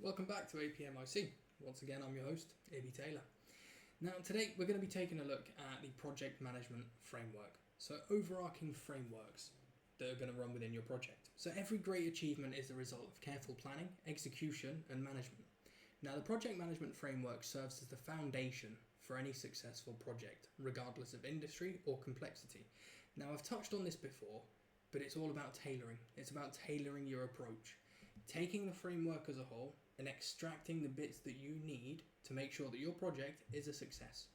Welcome back to APMIC. Once again, I'm your host, Ibby Taylor. Now, today we're going to be taking a look at the project management framework. So, overarching frameworks that are going to run within your project. So, every great achievement is the result of careful planning, execution, and management. Now, the project management framework serves as the foundation for any successful project, regardless of industry or complexity. Now, I've touched on this before, but it's all about tailoring. It's about tailoring your approach, taking the framework as a whole and extracting the bits that you need to make sure that your project is a success.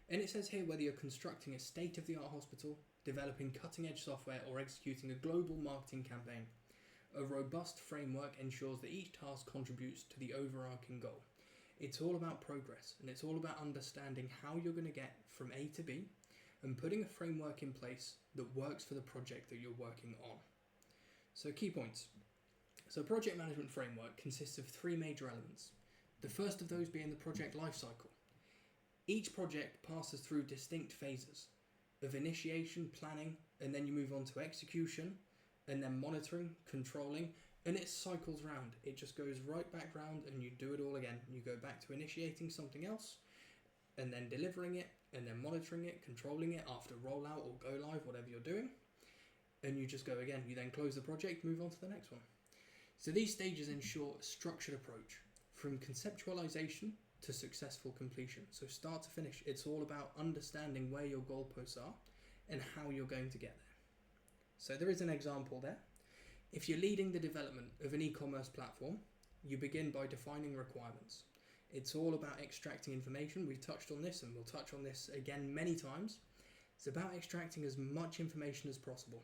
And it says here whether you're constructing a state-of-the-art hospital, developing cutting-edge software, or executing a global marketing campaign, a robust framework ensures that each task contributes to the overarching goal. It's all about progress, and it's all about understanding how you're going to get from A to B and putting a framework in place that works for the project that you're working on. So, key points. So, project management framework consists of three major elements. The first of those being the project lifecycle. Each project passes through distinct phases of initiation, planning, and then you move on to execution, and then monitoring, controlling, and it cycles round. It just goes right back round and you do it all again. You go back to initiating something else, and then delivering it, and then monitoring it, controlling it after rollout or go live, whatever you're doing, and you just go again. You then close the project, move on to the next one. So these stages ensure a structured approach from conceptualization to successful completion. So start to finish, it's all about understanding where your goalposts are and how you're going to get there. So there is an example there. If you're leading the development of an e-commerce platform, you begin by defining requirements. It's all about extracting information. We've touched on this and we'll touch on this again many times. It's about extracting as much information as possible,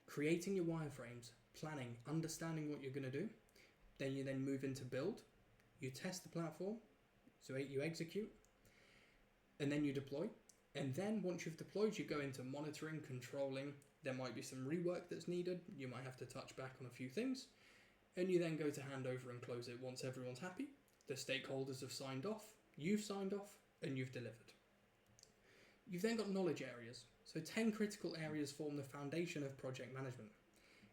creating your wireframes, planning, understanding what you're going to do. Then you move into build, you test the platform, so you execute, and then you deploy. And then once you've deployed, you go into monitoring, controlling. There might be some rework that's needed. You might have to touch back on a few things. And you then go to handover and close it once everyone's happy. The stakeholders have signed off, you've signed off, and you've delivered. You've then got knowledge areas. So 10 critical areas form the foundation of project management,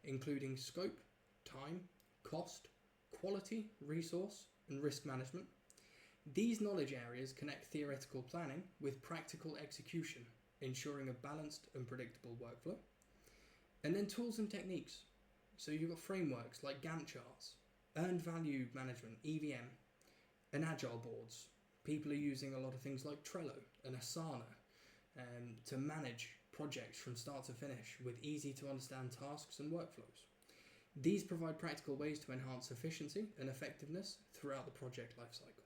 including scope, time, cost, quality, resource, and risk management. These knowledge areas connect theoretical planning with practical execution, ensuring a balanced and predictable workflow. And then tools and techniques. So you've got frameworks like Gantt charts, earned value management, EVM, and agile boards. People are using a lot of things like Trello and Asana to manage projects from start to finish with easy to understand tasks and workflows. These provide practical ways to enhance efficiency and effectiveness throughout the project lifecycle.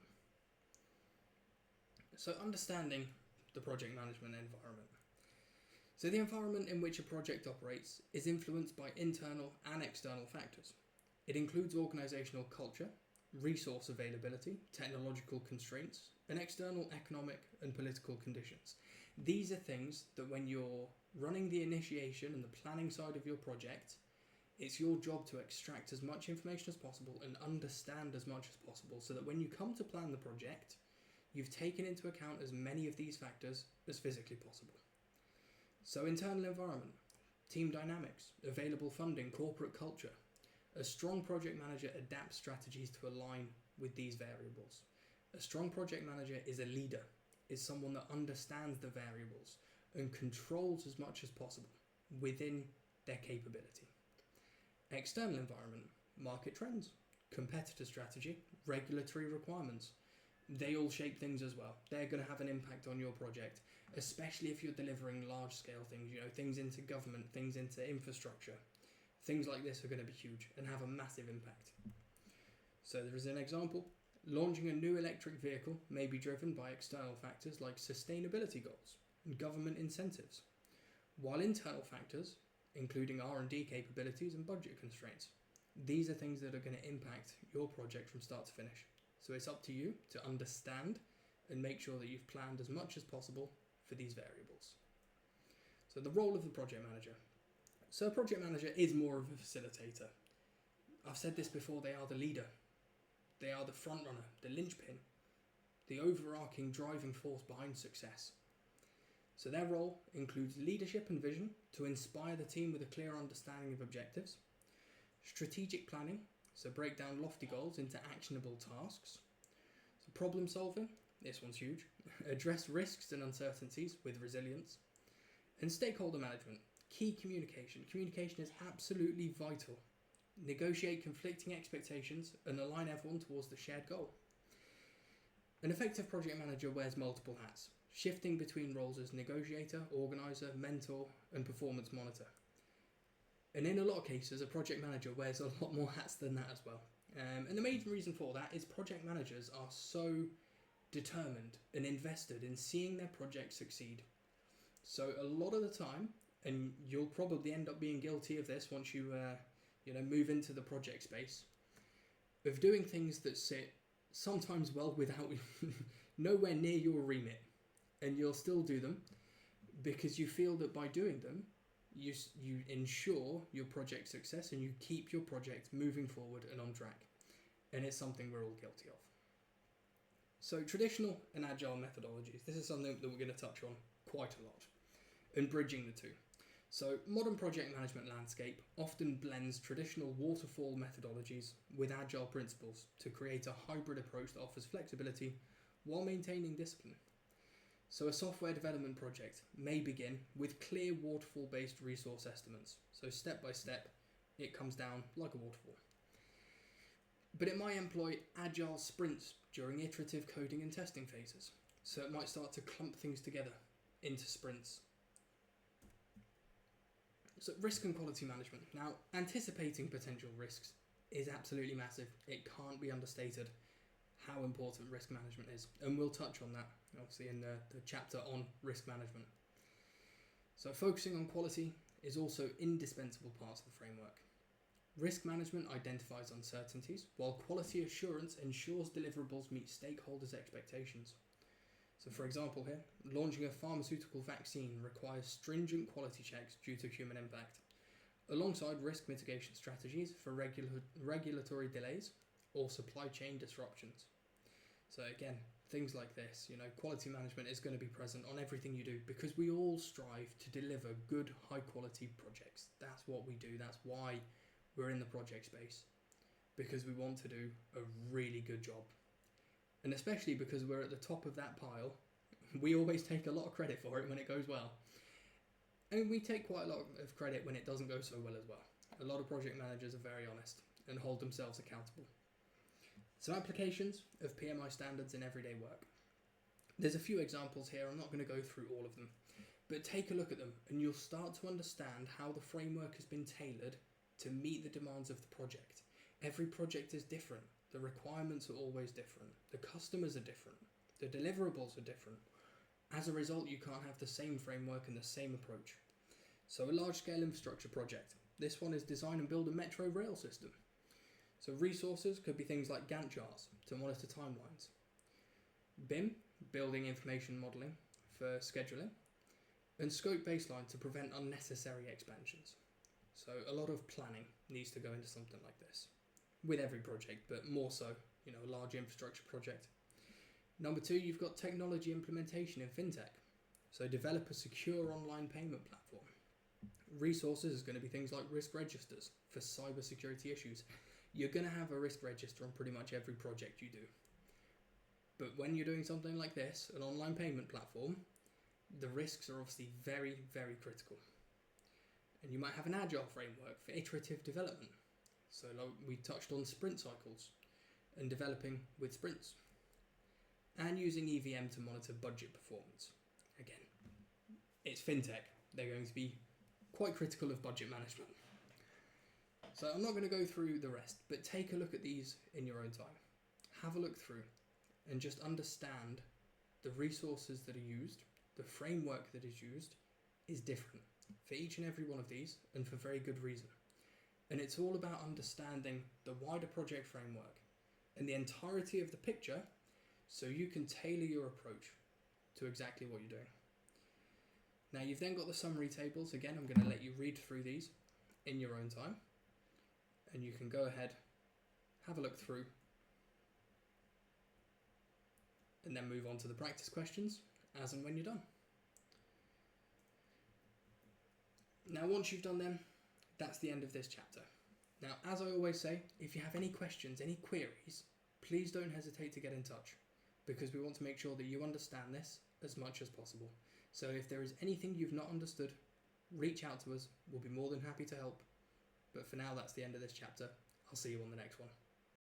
So understanding the project management environment. So the environment in which a project operates is influenced by internal and external factors. It includes organizational culture, resource availability, technological constraints, and external economic and political conditions. These are things that when you're running the initiation and the planning side of your project, it's your job to extract as much information as possible and understand as much as possible so that when you come to plan the project, you've taken into account as many of these factors as physically possible. So internal environment, team dynamics, available funding, corporate culture. A strong project manager adapts strategies to align with these variables. A strong project manager is a leader, is someone that understands the variables and controls as much as possible within their capability. External environment, market trends, competitor strategy, regulatory requirements. They all shape things as well. They're going to have an impact on your project, especially if you're delivering large scale things, things into government, things into infrastructure. Things like this are going to be huge and have a massive impact. So there is an example. Launching a new electric vehicle may be driven by external factors like sustainability goals and government incentives, while internal factors, including R&D capabilities and budget constraints. These are things that are going to impact your project from start to finish. So it's up to you to understand and make sure that you've planned as much as possible for these variables. So the role of the project manager. So a project manager is more of a facilitator. I've said this before, they are the leader. They are the front runner, the linchpin, the overarching driving force behind success. So their role includes leadership and vision to inspire the team with a clear understanding of objectives, strategic planning So break down lofty goals into actionable tasks. So problem solving, this one's huge. Address risks and uncertainties with resilience. And stakeholder management, key communication. Communication is absolutely vital. Negotiate conflicting expectations and align everyone towards the shared goal. An effective project manager wears multiple hats, shifting between roles as negotiator, organizer, mentor, and performance monitor. And in a lot of cases, a project manager wears a lot more hats than that as well. And the main reason for that is project managers are so determined and invested in seeing their projects succeed. So a lot of the time, and you'll probably end up being guilty of this once you move into the project space, of doing things that sit sometimes well without nowhere near your remit, and you'll still do them because you feel that by doing them you ensure your project success and you keep your project moving forward and on track, and it's something we're all guilty of. So traditional and agile methodologies, this is something that we're going to touch on quite a lot, and bridging the two. So modern project management landscape often blends traditional waterfall methodologies with agile principles to create a hybrid approach that offers flexibility while maintaining discipline. So a software development project may begin with clear waterfall-based resource estimates. So step by step, it comes down like a waterfall. But it might employ agile sprints during iterative coding and testing phases. So it might start to clump things together into sprints. So risk and quality management. Now, anticipating potential risks is absolutely massive. It can't be understated how important risk management is. And we'll touch on that, obviously, in the chapter on risk management. So focusing on quality is also indispensable part of the framework. Risk management identifies uncertainties, while quality assurance ensures deliverables meet stakeholders' expectations. So for example here, launching a pharmaceutical vaccine requires stringent quality checks due to human impact, alongside risk mitigation strategies for regulatory delays or supply chain disruptions. So again, things like this, quality management is going to be present on everything you do because we all strive to deliver good, high quality projects. That's what we do. That's why we're in the project space, because we want to do a really good job. And especially because we're at the top of that pile, we always take a lot of credit for it when it goes well. And we take quite a lot of credit when it doesn't go so well as well. A lot of project managers are very honest and hold themselves accountable. So applications of PMI standards in everyday work. There's a few examples here. I'm not going to go through all of them, but take a look at them and you'll start to understand how the framework has been tailored to meet the demands of the project. Every project is different. The requirements are always different. The customers are different. The deliverables are different. As a result, you can't have the same framework and the same approach. So a large-scale infrastructure project. This one is design and build a metro rail system. So resources could be things like Gantt charts to monitor timelines. BIM, building information modelling for scheduling. And scope baseline to prevent unnecessary expansions. So a lot of planning needs to go into something like this. With every project, but more so, a large infrastructure project. Number 2, you've got technology implementation in fintech. So develop a secure online payment platform. Resources is going to be things like risk registers for cybersecurity issues. You're going to have a risk register on pretty much every project you do. But when you're doing something like this, an online payment platform, the risks are obviously very, very critical. And you might have an agile framework for iterative development. So like we touched on sprint cycles and developing with sprints. And using EVM to monitor budget performance. Again, it's fintech. They're going to be quite critical of budget management. So I'm not going to go through the rest, but take a look at these in your own time. Have a look through and just understand the resources that are used, the framework that is used is different for each and every one of these, and for very good reason. And it's all about understanding the wider project framework and the entirety of the picture so you can tailor your approach to exactly what you're doing. Now you've then got the summary tables. Again, I'm going to let you read through these in your own time, and you can go ahead, have a look through, and then move on to the practice questions as and when you're done. Now once you've done them, that's the end of this chapter. Now, as I always say, if you have any questions, any queries, please don't hesitate to get in touch, because we want to make sure that you understand this as much as possible. So if there is anything you've not understood, reach out to us. We'll be more than happy to help. But for now, that's the end of this chapter. I'll see you on the next one.